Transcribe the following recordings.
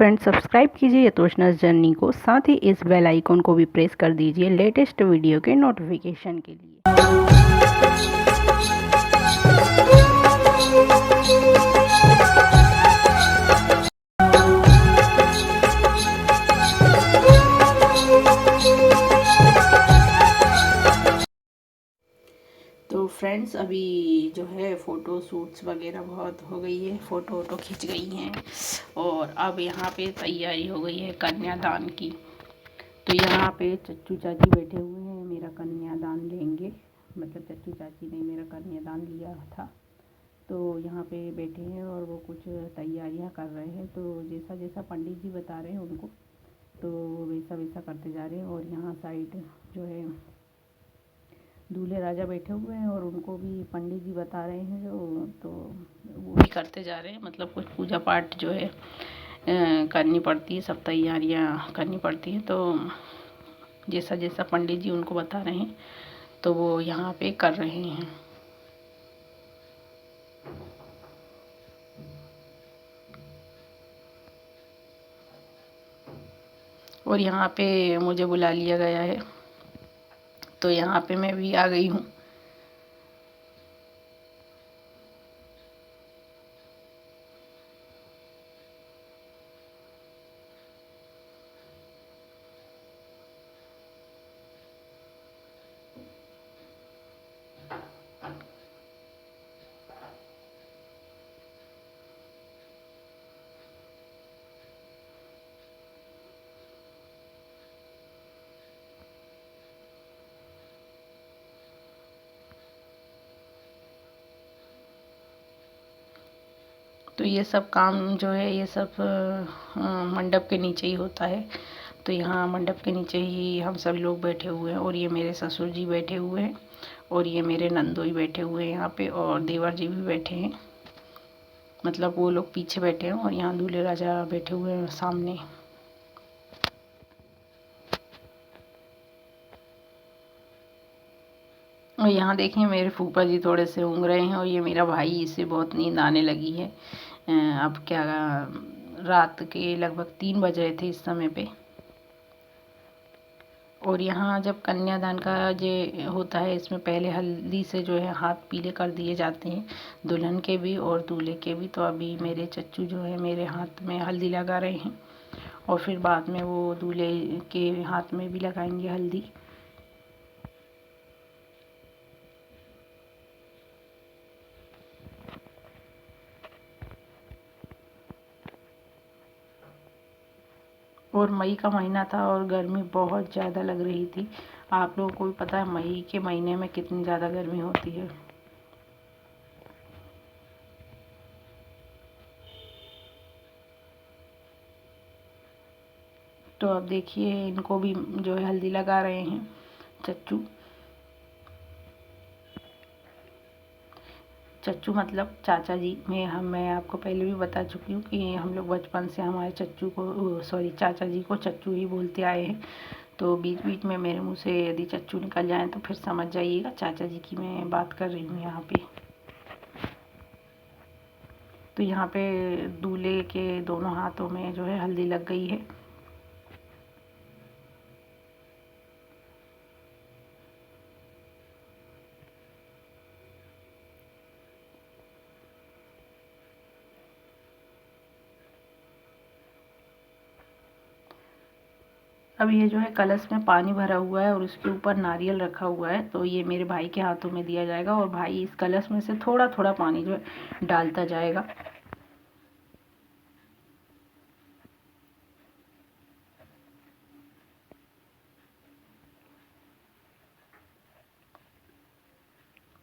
Friends, subscribe कीजिए यतोषणास journey को, साथ ही इस बेल आइकॉन को भी प्रेस कर दीजिए लेटेस्ट वीडियो के नोटिफिकेशन के लिए। तो फ्रेंड्स, अभी जो है फ़ोटो शूट्स वगैरह बहुत हो गई है, फ़ोटो वोटो खिंच गई हैं और अब यहाँ पे तैयारी हो गई है कन्यादान की। तो यहाँ पे चच्चू चाची बैठे हुए हैं, मेरा कन्यादान लेंगे, मतलब चच्चू चाची ने मेरा कन्यादान लिया था। तो यहाँ पे बैठे हैं और वो कुछ तैयारियाँ कर रहे हैं। तो जैसा जैसा पंडित जी बता रहे हैं उनको, तो वैसा वैसा करते जा रहे हैं। और यहाँ साइड जो है दूल्हे राजा बैठे हुए हैं और उनको भी पंडित जी बता रहे हैं जो, तो वो भी करते जा रहे हैं। मतलब कुछ पूजा पाठ जो है करनी पड़ती है, सब तैयारियाँ करनी पड़ती हैं। तो जैसा जैसा पंडित जी उनको बता रहे हैं तो वो यहाँ पे कर रहे हैं। और यहाँ पे मुझे बुला लिया गया है, तो यहाँ पे मैं भी आ गई हूँ। तो ये सब काम जो है ये सब मंडप के नीचे ही होता है। तो यहाँ मंडप के नीचे ही हम सब लोग बैठे हुए हैं और ये मेरे ससुर जी बैठे हुए हैं और ये मेरे नंदोई बैठे हुए हैं यहाँ पे, और देवर जी भी बैठे हैं। मतलब वो लोग पीछे बैठे हैं और यहाँ दूल्हे राजा बैठे हुए हैं सामने। और यहाँ देखिए मेरे फूफा जी थोड़े से ऊँघ रहे हैं और ये मेरा भाई, इसे बहुत नींद आने लगी है। अब क्या, रात के लगभग 3 बज रहे थे इस समय पे। और यहाँ जब कन्यादान का ये होता है, इसमें पहले हल्दी से जो है हाथ पीले कर दिए जाते हैं, दुल्हन के भी और दूल्हे के भी। तो अभी मेरे चच्चू जो है मेरे हाथ में हल्दी लगा रहे हैं और फिर बाद में वो दूल्हे के हाथ में भी लगाएंगे हल्दी। और मई का महीना था और गर्मी बहुत ज़्यादा लग रही थी। आप लोगों को भी पता है मई के महीने में कितनी ज़्यादा गर्मी होती है। तो अब देखिए इनको भी जो है हल्दी लगा रहे हैं चच्चू। चच्चू मतलब चाचा जी। मैं आपको पहले भी बता चुकी हूँ कि हम लोग बचपन से हमारे चच्चू को, सॉरी, चाचा जी को चच्चू ही बोलते आए हैं। तो बीच बीच में मेरे मुँह से यदि चच्चू निकल जाए तो फिर समझ जाइएगा चाचा जी की मैं बात कर रही हूँ यहाँ पे। तो यहाँ पे दूल्हे के दोनों हाथों में जो है हल्दी लग गई है। अब ये जो है कलश में पानी भरा हुआ है और उसके ऊपर नारियल रखा हुआ है। तो ये मेरे भाई के हाथों में दिया जाएगा और भाई इस कलश में से थोड़ा थोड़ा पानी जो है डालता जाएगा।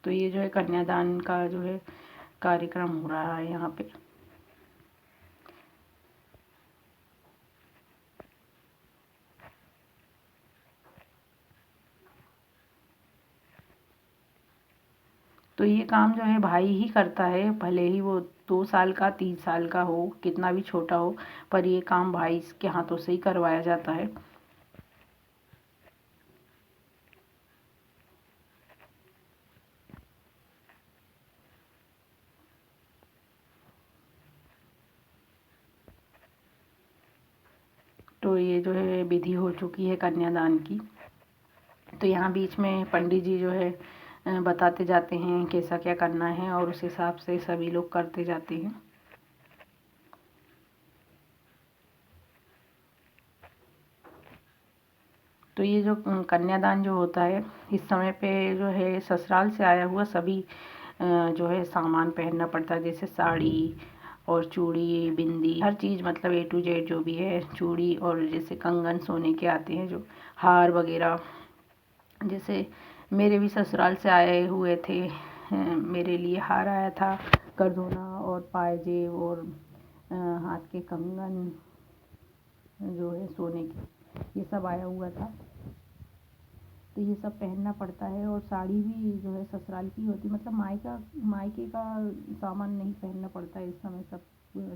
तो ये जो है कन्यादान का जो है कार्यक्रम हो रहा है यहाँ पे। तो ये काम जो है भाई ही करता है, भले ही वो 2 साल का 3 साल का हो, कितना भी छोटा हो, पर ये काम भाई के हाथों से ही करवाया जाता है। तो ये जो है विधि हो चुकी है कन्यादान की। तो यहाँ बीच में पंडित जी जो है बताते जाते हैं कैसा क्या करना है और उस हिसाब से सभी लोग करते जाते हैं। तो ये जो कन्यादान जो होता है इस समय पे जो है ससुराल से आया हुआ सभी जो है सामान पहनना पड़ता है, जैसे साड़ी और चूड़ी बिंदी हर चीज़, मतलब A to Z जो भी है, चूड़ी और जैसे कंगन सोने के आते हैं जो हार वगैरह। जैसे मेरे भी ससुराल से आए हुए थे, मेरे लिए हार आया था करधोना और पायजेब और हाथ के कंगन जो है सोने के, ये सब आया हुआ था। तो ये सब पहनना पड़ता है और साड़ी भी जो है ससुराल की होती, मतलब मायके का सामान नहीं पहनना पड़ता है इस समय। सब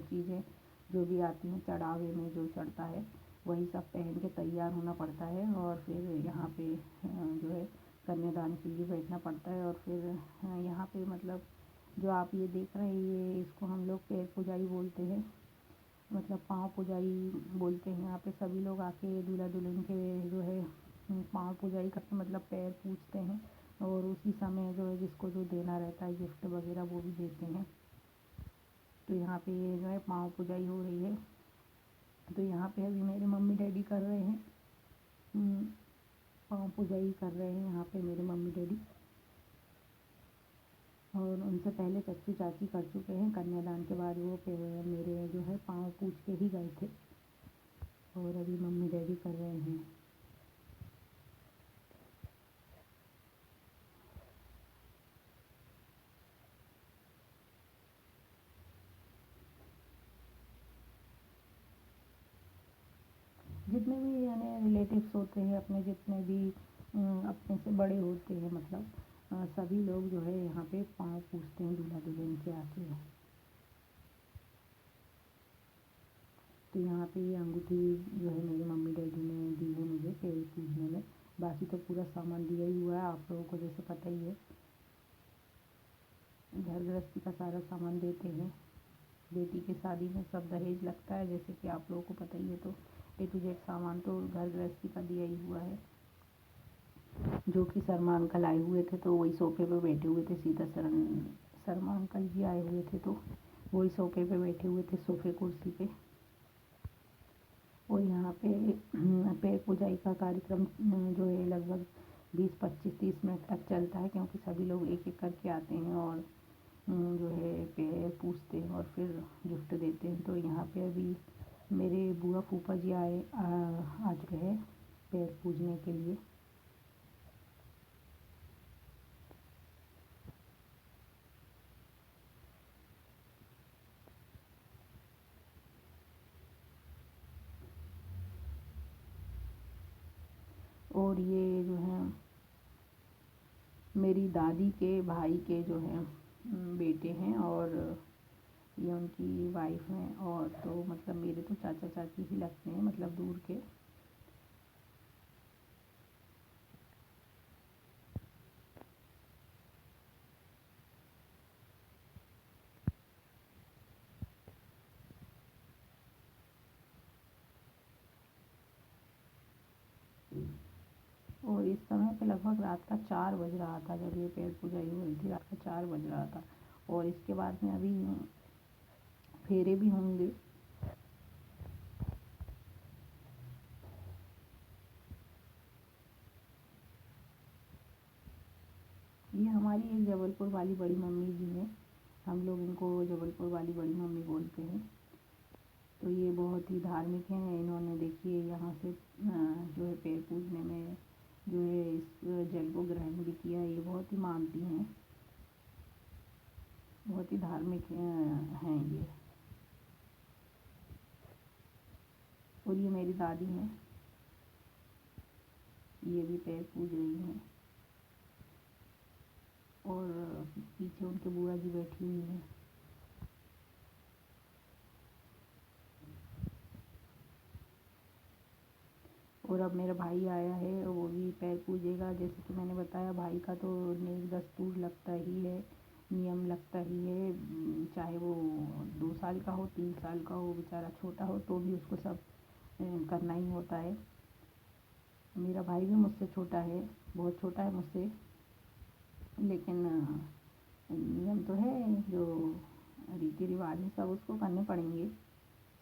चीज़ें जो भी आती हैं चढ़ावे में जो चढ़ता है वही सब पहन के तैयार होना पड़ता है और फिर यहाँ पे जो है कन्यादान के लिए बैठना पड़ता है। और फिर यहाँ पे मतलब जो आप ये देख रहे हैं ये इसको हम लोग पैर पुजाई बोलते हैं, मतलब पाँव पुजाई बोलते हैं। यहाँ पे सभी लोग आके दूल्हा दुल्हन के जो है पाँव पुजाई करते, मतलब पैर पूजते हैं और उसी समय जो है जिसको जो देना रहता है गिफ्ट वगैरह वो भी देते हैं। तो यहाँ पे ये जो है पाँव पुजाई हो रही है। तो यहाँ पे अभी मेरे मम्मी डैडी कर रहे हैं, पाँव पुजाई कर रहे हैं यहाँ पे मेरे मम्मी डैडी। और उनसे पहले चच्चू चाची कर चुके हैं, कन्यादान के बाद वो मेरे जो है पाँव पूज के ही गए थे और अभी मम्मी डैडी कर रहे हैं। जितने भी यानी रिलेटिव्स होते हैं अपने, जितने भी अपने से बड़े होते हैं, मतलब सभी लोग जो है यहाँ पे पाँव पूजते हैं दूल्हा दुल्हन के आके। तो यहाँ पे ये अंगूठी जो है मेरी मम्मी डैडी ने दी है मुझे पैर पूजने में। बाकी तो पूरा सामान दिया ही हुआ है, आप लोगों को जैसे पता ही है घर गृहस्थी का सारा सामान देते हैं। बेटी की शादी में सब दहेज लगता है, जैसे कि आप लोगों को पता ही है। तो A to Z सामान तो घर गृहस्थी का दिया ही हुआ है। जो कि शर्मा अंकल आए हुए थे तो वही सोफे पे बैठे हुए थे, सीधा शर्मा अंकल जी आए हुए थे तो वही सोफे पे बैठे हुए थे, सोफे कुर्सी पे। और यहाँ पे पैर पुजाई का कार्यक्रम जो है लगभग 20-25-30 मिनट तक चलता है, क्योंकि सभी लोग एक एक करके आते हैं और जो है पैर पूजते हैं और फिर गिफ्ट देते हैं। तो यहाँ पे अभी मेरे बुआ फूफा जी आ चुके हैं पैर पूजने के लिए। और ये जो है मेरी दादी के भाई के जो है बेटे हैं और ये उनकी वाइफ हैं। और तो मतलब मेरे तो चाचा चाची ही लगते हैं, मतलब दूर के। और इस समय पे लगभग रात का 4 बज रहा था जब ये पैर पुजाई हो रही थी, रात का 4 बज रहा था। और इसके बाद में अभी फेरे भी होंगे। ये हमारी एक जबलपुर वाली बड़ी मम्मी जी हैं, हम लोग इनको जबलपुर वाली बड़ी मम्मी बोलते हैं। तो ये बहुत ही धार्मिक हैं। इन्होंने देखिए यहाँ से जो है पैर पूजने में जो है इस जल को ग्रहण भी किया। ये बहुत ही मानती हैं, बहुत ही धार्मिक हैं ये। और ये मेरी दादी हैं, ये भी पैर पूज रही हैं। और पीछे उनके बुआ जी बैठी हुई हैं। और अब मेरा भाई आया है वो भी पैर पूजेगा। जैसे कि मैंने बताया भाई का तो नेक दस्तूर लगता ही है, नियम लगता ही है। चाहे वो 2 साल का हो 3 साल का हो, बेचारा छोटा हो तो भी उसको सब करना ही होता है। मेरा भाई भी मुझसे छोटा है, बहुत छोटा है मुझसे, लेकिन नियम तो है, जो रीति रिवाज है सब उसको करने पड़ेंगे,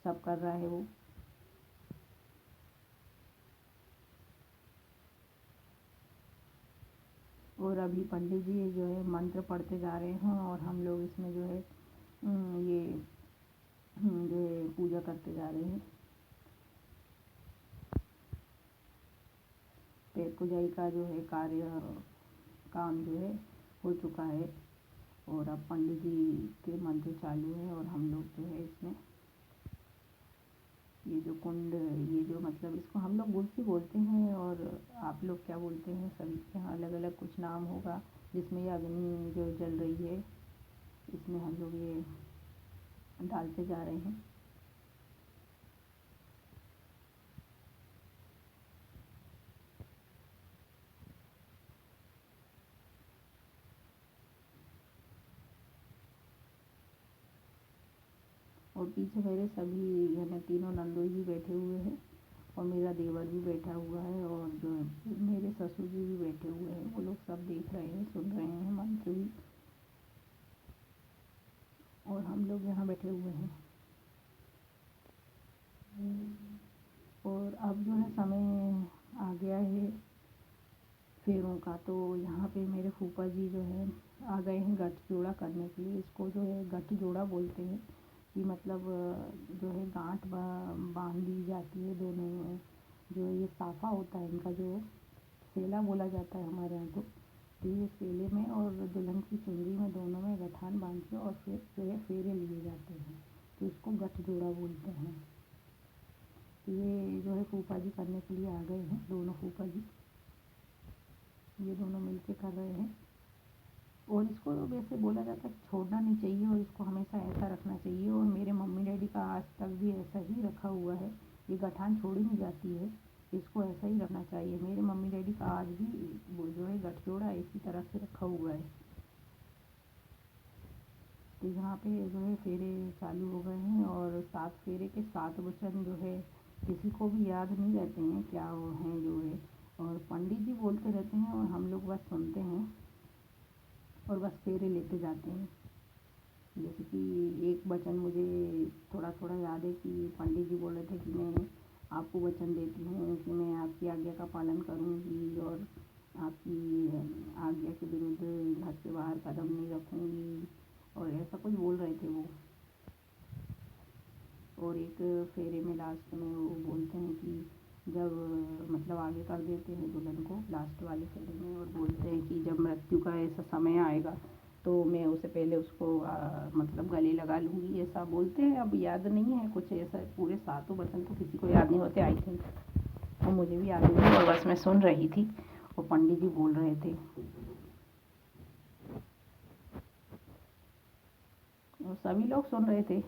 सब कर रहा है वो। और अभी पंडित जी जो है मंत्र पढ़ते जा रहे हैं और हम लोग इसमें जो है ये जो है पूजा करते जा रहे हैं। पेट पुजाई का जो है काम जो है हो चुका है और अब पंडित जी के मंत्र चालू है और हम लोग जो है इसमें ये जो कुंड, ये जो मतलब इसको हम लोग गुलसी बोलते हैं और आप लोग क्या बोलते हैं, सभी के यहाँ अलग अलग कुछ नाम होगा। जिसमें ये अग्नि जो जल रही है इसमें हम लोग ये डालते जा रहे हैं। और पीछे मेरे सभी यानी तीनों नंदोई भी बैठे हुए हैं और मेरा देवर भी बैठा हुआ है और जो मेरे ससुर जी भी बैठे हुए हैं, वो लोग सब देख रहे हैं, सुन रहे हैं मंत्र भी, और हम लोग यहाँ बैठे हुए हैं। और अब जो है समय आ गया है फेरों का, तो यहाँ पे मेरे फूफा जी जो है आ गए हैं गठ जोड़ा करने के लिए। इसको जो है गठ जोड़ा बोलते हैं कि मतलब जो है गांठ बांध दी जाती है दोनों में। जो ये साफा होता है इनका, जो सेला बोला जाता है हमारे यहाँ, तो ये सेले में और दुल्हन की चुनरी में दोनों में गठान बांध के और फिर जो है फेरे लिए जाते हैं, तो इसको गठ जोड़ा बोलते हैं। तो ये जो है फूफा जी करने के लिए आ गए हैं, दोनों फूफा जी ये दोनों मिलके कर रहे हैं। और इसको वैसे बोला जाता है कि छोड़ना नहीं चाहिए और इसको हमेशा ऐसा रखना चाहिए, और मेरे मम्मी डैडी का आज तक भी ऐसा ही रखा हुआ है। ये गठान छोड़ी नहीं जाती है, इसको ऐसा ही रखना चाहिए। मेरे मम्मी डैडी का आज भी वो जो है गठजोड़ा इसी तरह से रखा हुआ है। तो यहाँ पे जो है फेरे चालू हो गए हैं और 7 फेरे के 7 वचन जो है किसी को भी याद नहीं रहते हैं क्या वो हैं जो है, और पंडित जी बोलते रहते हैं और हम लोग बस सुनते हैं और बस फेरे लेते जाते हैं। जैसे कि एक वचन मुझे थोड़ा थोड़ा याद है कि पंडित जी बोल रहे थे कि मैं आपको वचन देती हूँ कि मैं आपकी आज्ञा का पालन करूँगी और आपकी आज्ञा के विरुद्ध घर से बाहर कदम नहीं रखूँगी, और ऐसा कुछ बोल रहे थे वो। और एक फेरे में लास्ट में वो बोलते हैं कि जब मतलब आगे कर देते हैं दुल्हन को लास्ट वाले फेरे में, और बोलते हैं कि जब मृत्यु का ऐसा समय आएगा तो मैं उससे पहले उसको मतलब गले लगा लूँगी, ऐसा बोलते हैं। अब याद नहीं है कुछ ऐसा, पूरे 7 वचन तो किसी को याद नहीं होते आई थिंक, और मुझे भी याद नहीं, और बस मैं सुन रही थी वो पंडित जी बोल रहे थे और सभी लोग सुन रहे थे।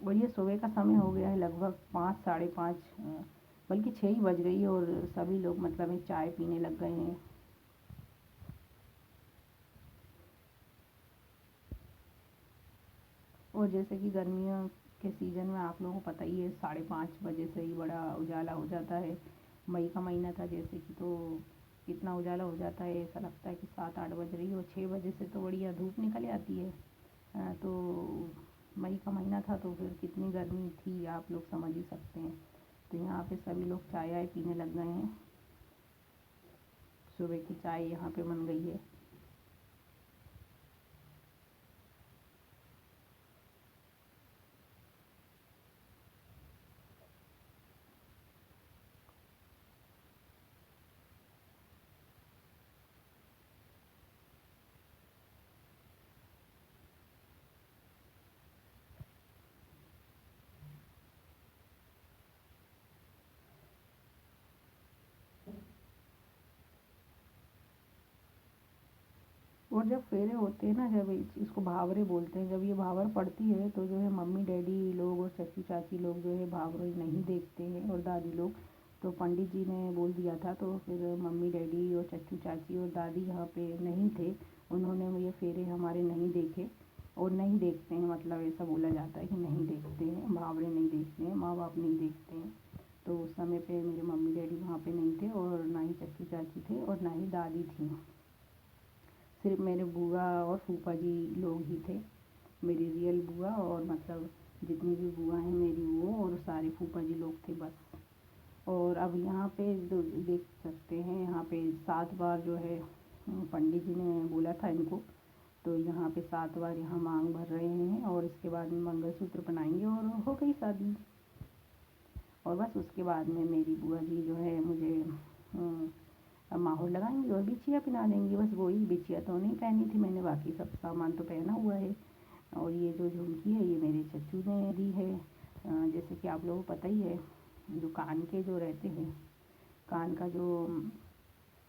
और ये सुबह का समय हो गया है, लगभग 5 साढ़े 5 बल्कि 6 ही बज गई, और सभी लोग मतलब चाय पीने लग गए हैं। और जैसे कि गर्मियों के सीज़न में आप लोगों को पता ही है 5:30 बजे से ही बड़ा उजाला हो जाता है। मई का महीना था जैसे कि, तो कितना उजाला हो जाता है, ऐसा लगता है कि 7-8 बज रही हो। 6 बजे से तो बढ़िया धूप निकल आती है। तो मई का महीना था तो फिर कितनी गर्मी थी आप लोग समझ ही सकते हैं। तो यहाँ पे सभी लोग चाय आय पीने लग गए हैं, सुबह की चाय यहाँ पे बन गई है। और जब फेरे होते हैं ना, जब इसको भावरे बोलते हैं, जब ये भावर पड़ती है तो जो है मम्मी डैडी लोग और चाचू चाची लोग जो है भावरे नहीं देखते हैं, और दादी लोग। तो पंडित जी ने बोल दिया था तो फिर मम्मी डैडी और चाचू चाची और दादी यहाँ पे नहीं थे, उन्होंने ये फेरे हमारे नहीं देखे और नहीं देखते हैं। मतलब ऐसा बोला जाता है कि नहीं देखते हैं, भावरे नहीं देखते हैं, माँ बाप नहीं देखते हैं। तो उस समय पे मेरे मम्मी डैडी वहाँ पे नहीं थे और ना ही चच्चू चाची थे और ना ही दादी थी। सिर्फ मेरे बुआ और फूफा जी लोग ही थे। मेरी रियल बुआ और मतलब जितनी भी बुआ हैं मेरी वो और सारे फूफा जी लोग थे बस। और अब यहाँ पे जो देख सकते हैं यहाँ पे 7 बार जो है पंडित जी ने बोला था इनको, तो यहाँ पे 7 बार यहाँ मांग भर रहे हैं और इसके बाद में मंगलसूत्र पहनाएंगे और हो गई शादी। और बस उसके बाद में मेरी बुआ जी जो है मुझे माहौर लगाएंगी और बिछिया पहना देंगी। बस वही बिछिया तो नहीं पहनी थी मैंने, बाकी सब सामान तो पहना हुआ है। और ये जो झुमकी है ये मेरे चच्चू ने दी है। जैसे कि आप लोगों को पता ही है, जो कान के जो रहते हैं, कान का जो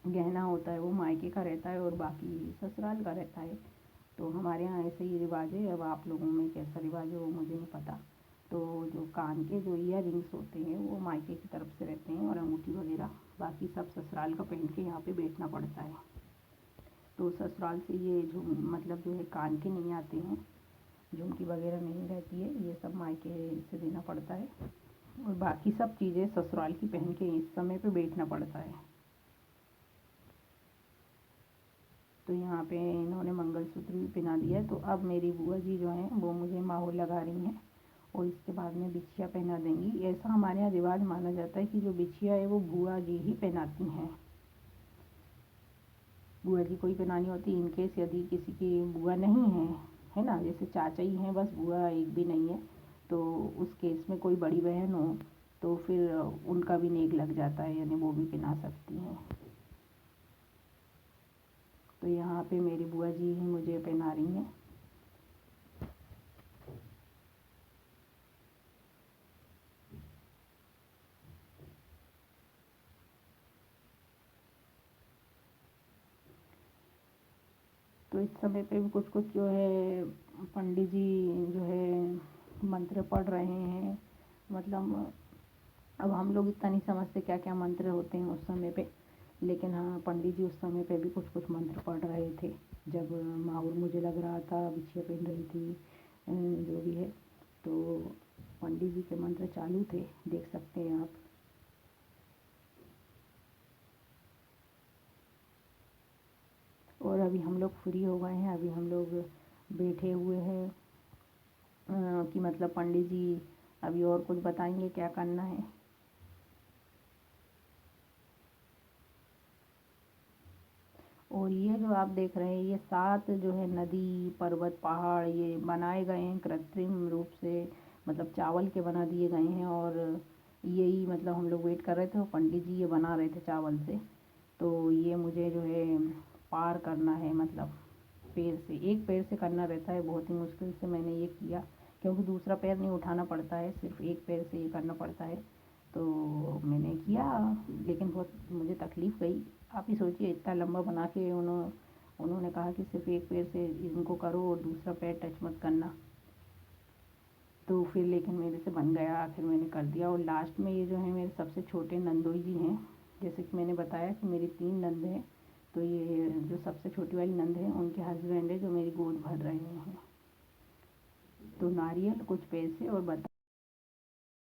गहना होता है वो मायके का रहता है और बाकी ससुराल का रहता है। तो हमारे यहाँ ऐसे ही रिवाज है। अब आप लोगों में कैसा रिवाज है वो मुझे नहीं पता। तो जो कान के जो ईयर रिंग्स होते हैं वो मायके की तरफ से रहते हैं और अंगूठी वगैरह बाकी सब ससुराल का पहन के यहाँ पे बैठना पड़ता है। तो ससुराल से ये जो मतलब जो है कान के नहीं आते हैं, झुमकी वगैरह नहीं रहती है, ये सब मायके से देना पड़ता है और बाकी सब चीज़ें ससुराल की पहन के इस समय पे बैठना पड़ता है। तो यहाँ पे इन्होंने मंगलसूत्र भी पहना दिया है। तो अब मेरी बुआ जी जो हैं वो मुझे माहौर लगा रही हैं और इसके बाद में बिछिया पहना देंगी। ऐसा हमारे यहाँ रिवाज माना जाता है कि जो बिछिया है वो बुआ जी ही पहनाती हैं। बुआ जी को ही पहनानी होती है। इनकेस यदि किसी की बुआ नहीं है ना, जैसे चाचा ही हैं बस, बुआ एक भी नहीं है, तो उस केस में कोई बड़ी बहन हो तो फिर उनका भी नेक लग जाता है, यानी वो भी पहना सकती हैं। तो यहाँ पे मेरी बुआ जी ही मुझे पहना रही हैं। तो इस समय पे भी कुछ कुछ जो है पंडित जी जो है मंत्र पढ़ रहे हैं। मतलब अब हम लोग इतना नहीं समझते क्या क्या मंत्र होते हैं उस समय पे, लेकिन हाँ पंडित जी उस समय पे भी कुछ कुछ मंत्र पढ़ रहे थे। जब माहौर मुझे लग रहा था, बिछिया पहन रही थी, जो भी है, तो पंडित जी के मंत्र चालू थे, देख सकते हैं आप। और अभी हम लोग फ्री हो गए हैं, अभी हम लोग बैठे हुए हैं कि मतलब पंडित जी अभी और कुछ बताएंगे क्या करना है। और ये जो आप देख रहे हैं ये 7 जो है नदी पर्वत पहाड़ ये बनाए गए हैं कृत्रिम रूप से, मतलब चावल के बना दिए गए हैं। और यही मतलब हम लोग वेट कर रहे थे और पंडित जी ये बना रहे थे चावल से। तो ये मुझे जो है पार करना है, मतलब पैर से, एक पैर से करना रहता है। बहुत ही मुश्किल से मैंने ये किया क्योंकि दूसरा पैर नहीं उठाना पड़ता है, सिर्फ एक पैर से ये करना पड़ता है। तो मैंने किया, लेकिन बहुत मुझे तकलीफ़ गई। आप ही सोचिए इतना लंबा बना के उन्होंने कहा कि सिर्फ एक पैर से इनको करो और दूसरा पैर टच मत करना। तो फिर लेकिन मेरे से बन गया, आखिर मैंने कर दिया। और लास्ट में ये जो है मेरे सबसे छोटे नंदोई जी हैं। जैसे कि मैंने बताया कि मेरी 3 नंद हैं, तो ये जो सबसे छोटी वाली नंद है उनके हस्बैंड है जो मेरी गोद भर रहे हैं। तो नारियल, कुछ पैसे और बता